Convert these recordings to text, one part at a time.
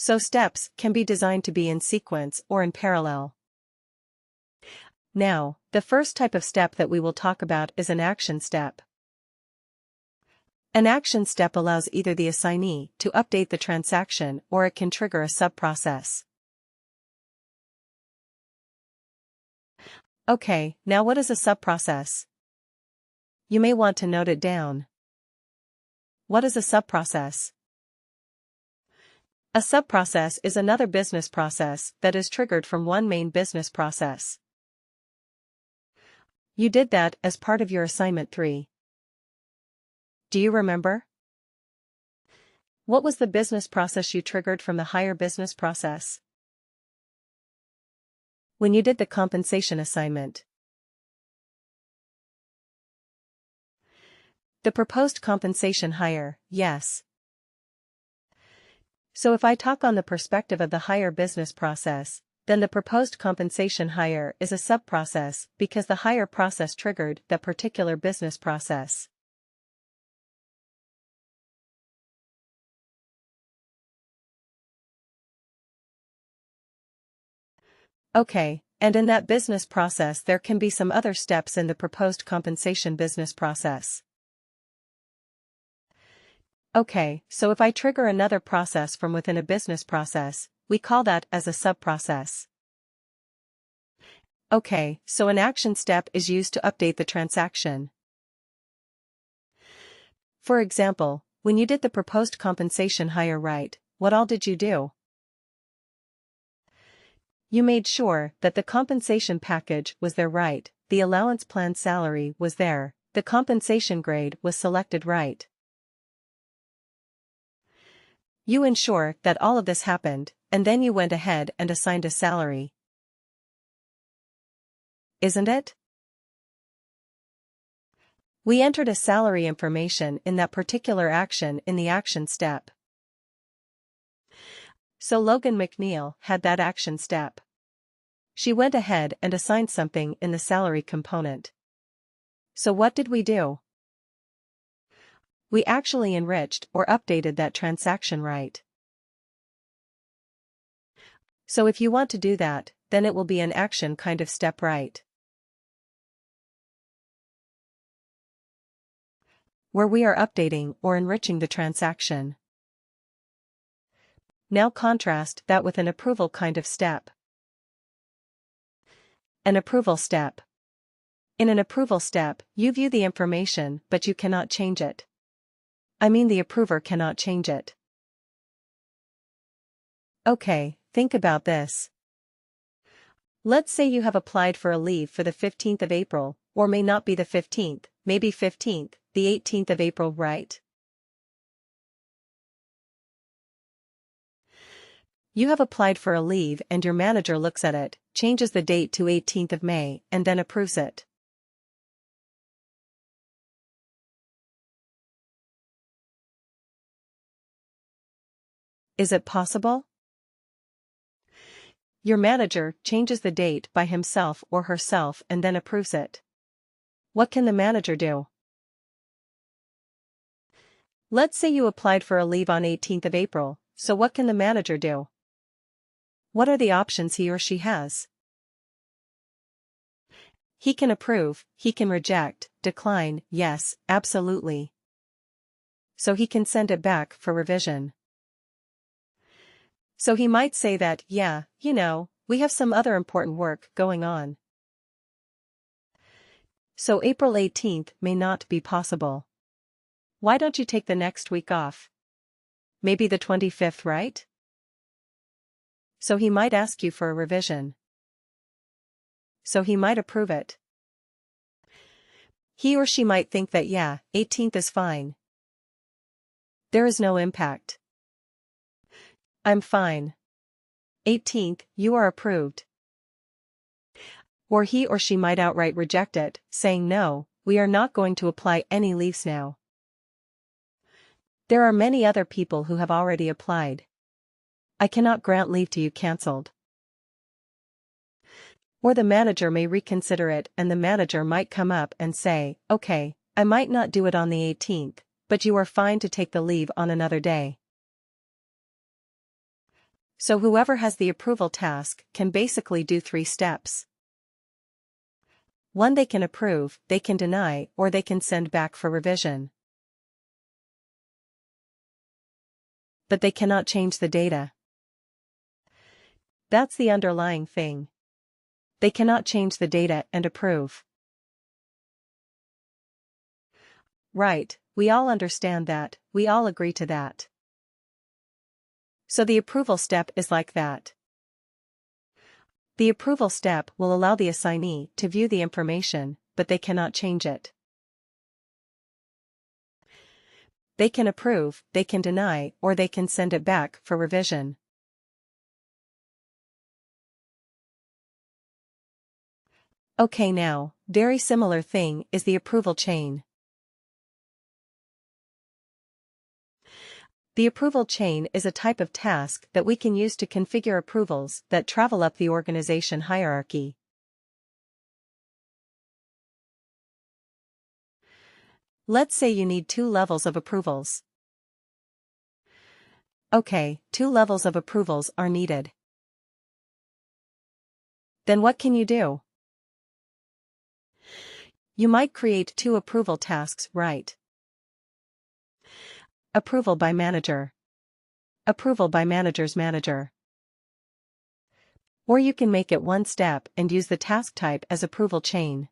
So steps can be designed to be in sequence or in parallel. Now, the first type of step that we will talk about is an action step. An action step allows either the assignee to update the transaction or it can trigger a subprocess. Okay, now what is a subprocess? You may want to note it down. What is a subprocess? A subprocess is another business process that is triggered from one main business process. You did that as part of your assignment 3. Do you remember? What was the business process you triggered from the higher business process? When you did the compensation assignment. The proposed compensation higher, yes. So if I talk on the perspective of the higher business process, then the proposed compensation higher is a subprocess because the higher process triggered that particular business process. Okay, and in that business process there can be some other steps in the proposed compensation business process. Okay, so if I trigger another process from within a business process, we call that as a subprocess. Okay, so an action step is used to update the transaction. For example, when you did the proposed compensation higher right, what all did you do? You made sure that the compensation package was there right, the allowance plan salary was there, the compensation grade was selected right. You ensure that all of this happened, and then you went ahead and assigned a salary. Isn't it? We entered a salary information in that particular action in the action step. So Logan McNeil had that action step. She went ahead and assigned something in the salary component. So what did we do? We actually enriched or updated that transaction right. So if you want to do that, then it will be an action kind of step right. Where we are updating or enriching the transaction. Now contrast that with an approval kind of step. An approval step. In an approval step, you view the information but you cannot change it. I mean the approver cannot change it. Okay, think about this. Let's say you have applied for a leave for the 15th of April, or may not be the 15th, maybe 15th, the 18th of April, right? You have applied for a leave and your manager looks at it, changes the date to 18th of May, and then approves it. Is it possible? Your manager changes the date by himself or herself and then approves it. What can the manager do? Let's say you applied for a leave on 18th of April, so what can the manager do? What are the options he or she has? He can approve, he can reject, decline, yes, absolutely. So he can send it back for revision. So he might say that, yeah, we have some other important work going on. So April 18th may not be possible. Why don't you take the next week off? Maybe the 25th, right? So he might ask you for a revision. So he might approve it. He or she might think that yeah, 18th is fine. There is no impact. I'm fine. 18th, you are approved. Or he or she might outright reject it, saying no, we are not going to apply any leaves now. There are many other people who have already applied. I cannot grant leave to you cancelled. Or the manager may reconsider it and the manager might come up and say, okay, I might not do it on the 18th, but you are fine to take the leave on another day. So whoever has the approval task can basically do 3 steps. 1. They can approve, they can deny, or they can send back for revision. But they cannot change the data. That's the underlying thing. They cannot change the data and approve. Right, we all understand that, we all agree to that. So the approval step is like that. The approval step will allow the assignee to view the information, but they cannot change it. They can approve, they can deny, or they can send it back for revision. Okay, now, very similar thing is the approval chain. The approval chain is a type of task that we can use to configure approvals that travel up the organization hierarchy. Let's say you need 2 levels of approvals. Okay, 2 levels of approvals are needed. Then what can you do? You might create 2 approval tasks, right? Approval by manager. Approval by manager's manager. Or you can make it 1 step and use the task type as approval chain.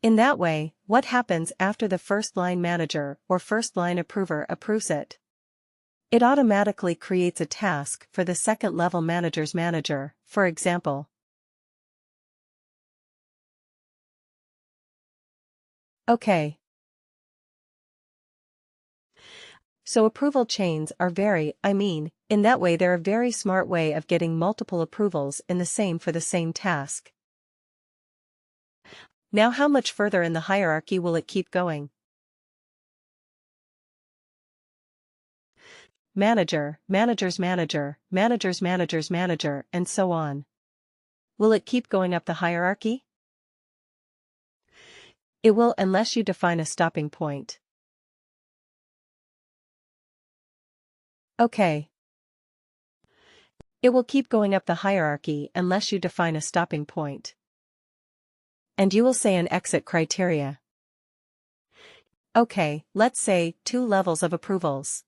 In that way, what happens after the first line manager or first line approver approves it? It automatically creates a task for the second level manager's manager, for example. Okay. So approval chains are in that way they're a very smart way of getting multiple approvals in the same for the same task. Now how much further in the hierarchy will it keep going? Manager, manager's manager, manager's manager's manager, and so on. Will it keep going up the hierarchy? It will unless you define a stopping point. Okay. It will keep going up the hierarchy unless you define a stopping point. And you will say an exit criteria. Okay, let's say 2 levels of approvals.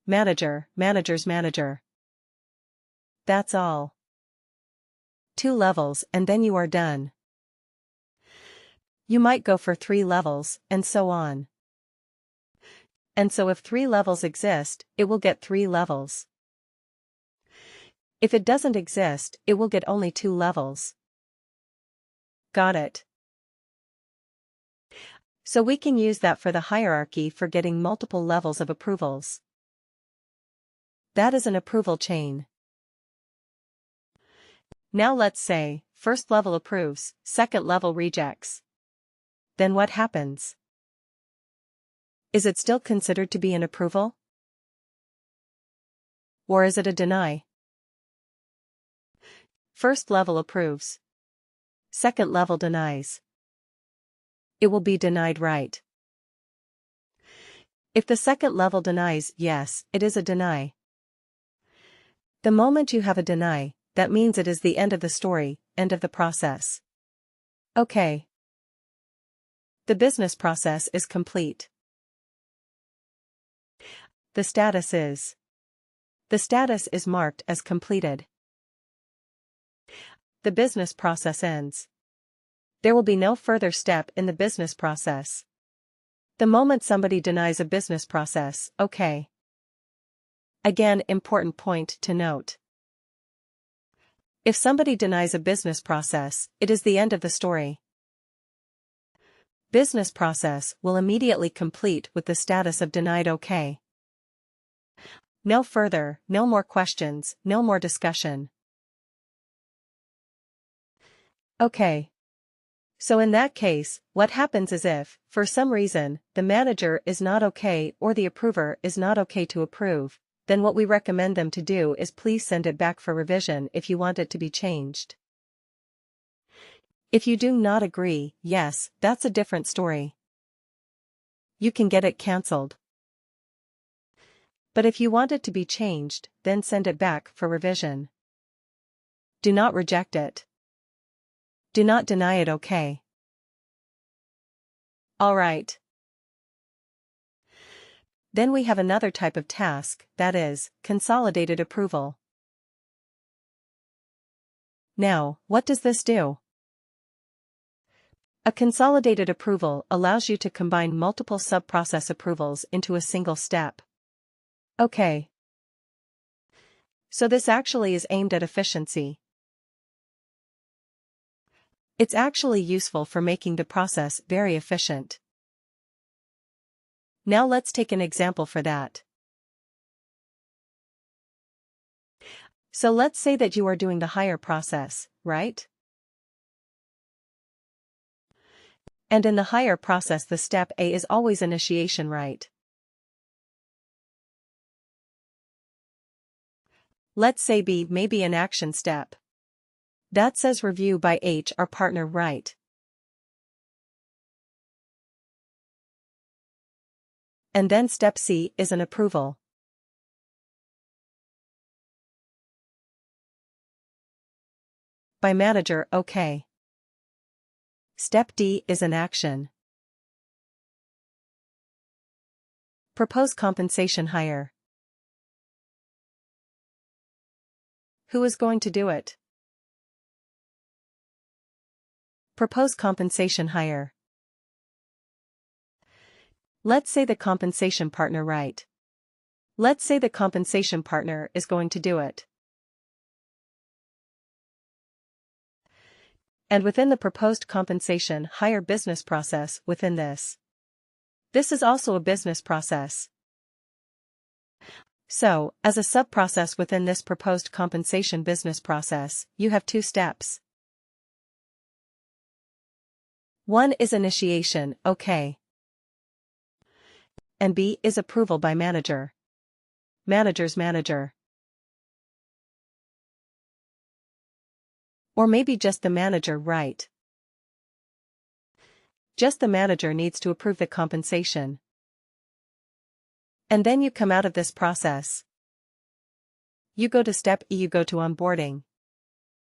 Manager, manager's manager. That's all. 2 levels and then you are done. You might go for 3 levels, and so on. And so if 3 levels exist, it will get 3 levels. If it doesn't exist, it will get only 2 levels. Got it. So we can use that for the hierarchy for getting multiple levels of approvals. That is an approval chain. Now let's say, first level approves, second level rejects. Then what happens? Is it still considered to be an approval? Or is it a deny? First level approves. Second level denies. It will be denied, right? If the second level denies, yes, it is a deny. The moment you have a deny, that means it is the end of the story, end of the process. Okay. The business process is complete. The status is. The status is marked as completed. The business process ends. There will be no further step in the business process. The moment somebody denies a business process, okay. Again, important point to note. If somebody denies a business process, it is the end of the story. Business process will immediately complete with the status of denied, okay. No further, no more questions, no more discussion. Okay. So in that case, what happens is if, for some reason, the manager is not okay or the approver is not okay to approve, then what we recommend them to do is please send it back for revision if you want it to be changed. If you do not agree, yes, that's a different story. You can get it cancelled. But if you want it to be changed, then send it back for revision. Do not reject it. Do not deny it, okay? Alright. Then we have another type of task, that is, consolidated approval. Now, what does this do? A consolidated approval allows you to combine multiple sub-process approvals into a single step. Okay. So this actually is aimed at efficiency. It's actually useful for making the process very efficient. Now let's take an example for that. So let's say that you are doing the hire process, right? And in the hire process, the step A is always initiation, right? Let's say B may be an action step. That says review by HR partner, right? And then step C is an approval. By manager, okay. Step D is an action. Propose compensation hire. Who is going to do it? Propose compensation hire. Let's say the compensation partner, right? Let's say the compensation partner is going to do it. And within the proposed compensation hire business process within this. This is also a business process. So, as a sub-process within this proposed compensation business process, you have two steps. One is initiation, okay. And B is approval by manager. Manager's manager. Or maybe just the manager, right? Just the manager needs to approve the compensation. And then you come out of this process. You go to step E, you go to onboarding.